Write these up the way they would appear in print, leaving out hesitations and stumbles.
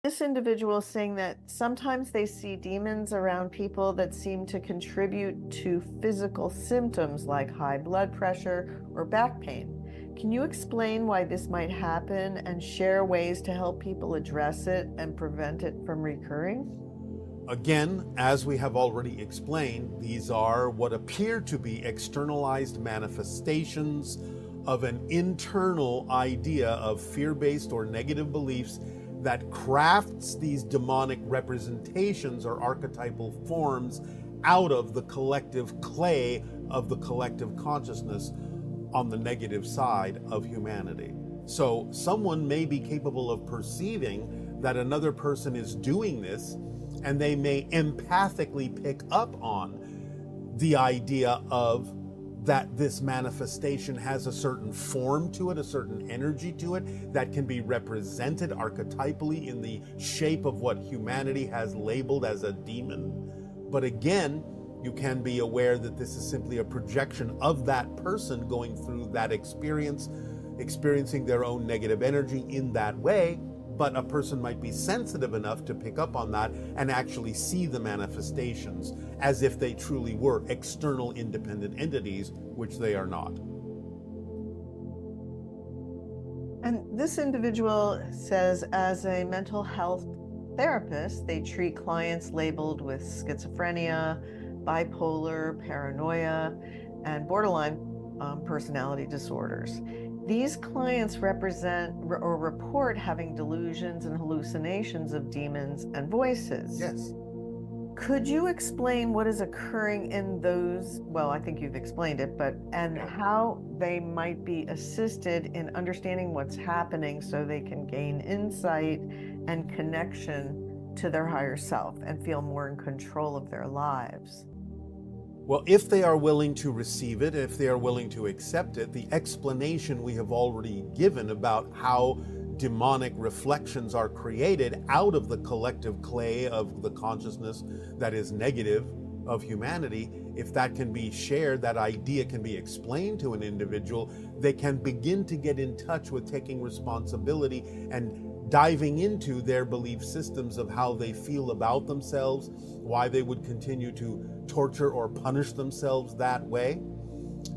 This individual is saying that sometimes they see demons around people that seem to contribute to physical symptoms like high blood pressure or back pain. Can you explain why this might happen and share ways to help people address it and prevent it from recurring? Again, as we have already explained, these are what appear to be externalized manifestations of an internal idea of fear-based or negative beliefs that crafts these demonic representations or archetypal forms out of the collective clay of the collective consciousness on the negative side of humanity. So someone may be capable of perceiving that another person is doing this, and they may empathically pick up on the idea of that this manifestation has a certain form to it, a certain energy to it that can be represented archetypally in the shape of what humanity has labeled as a demon. But again, you can be aware that this is simply a projection of that person going through that experience, experiencing their own negative energy in that way. But a person might be sensitive enough to pick up on that and actually see the manifestations as if they truly were external independent entities, which they are not. And this individual says, as a mental health therapist, they treat clients labeled with schizophrenia, bipolar, paranoia, and borderline personality disorders. These clients represent or report having delusions and hallucinations of demons and voices. Yes. Could you explain what is occurring in those, well, I think you've explained it, and how they might be assisted in understanding what's happening so they can gain insight and connection to their higher self and feel more in control of their lives? Well, if they are willing to receive it, if they are willing to accept it, the explanation we have already given about how demonic reflections are created out of the collective clay of the consciousness that is negative of humanity, if that can be shared, that idea can be explained to an individual, they can begin to get in touch with taking responsibility and diving into their belief systems of how they feel about themselves, why they would continue to torture or punish themselves that way.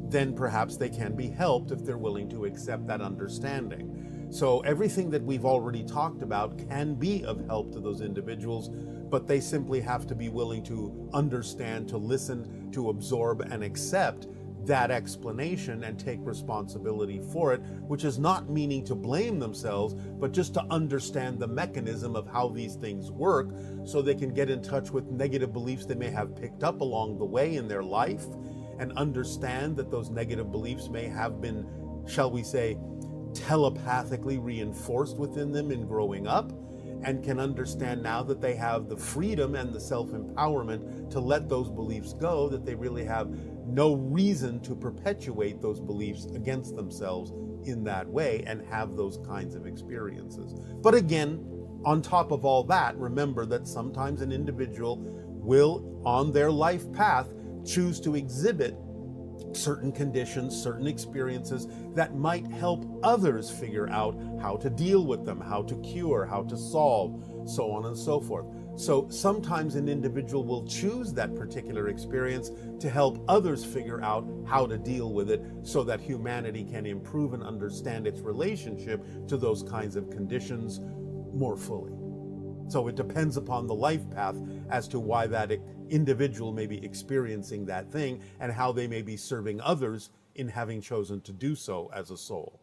Then perhaps they can be helped if they're willing to accept that understanding. So everything that we've already talked about can be of help to those individuals, but they simply have to be willing to understand, to listen, to absorb and accept that explanation and take responsibility for it, which is not meaning to blame themselves, but just to understand the mechanism of how these things work so they can get in touch with negative beliefs they may have picked up along the way in their life and understand that those negative beliefs may have been, shall we say, telepathically reinforced within them in growing up, and can understand now that they have the freedom and the self-empowerment to let those beliefs go, that they really have no reason to perpetuate those beliefs against themselves in that way and have those kinds of experiences. But again, on top of all that, remember that sometimes an individual will, on their life path, choose to exhibit certain conditions, certain experiences that might help others figure out how to deal with them, how to cure, how to solve, so on and so forth. So sometimes an individual will choose that particular experience to help others figure out how to deal with it so that humanity can improve and understand its relationship to those kinds of conditions more fully. So it depends upon the life path as to why that individual may be experiencing that thing and how they may be serving others in having chosen to do so as a soul.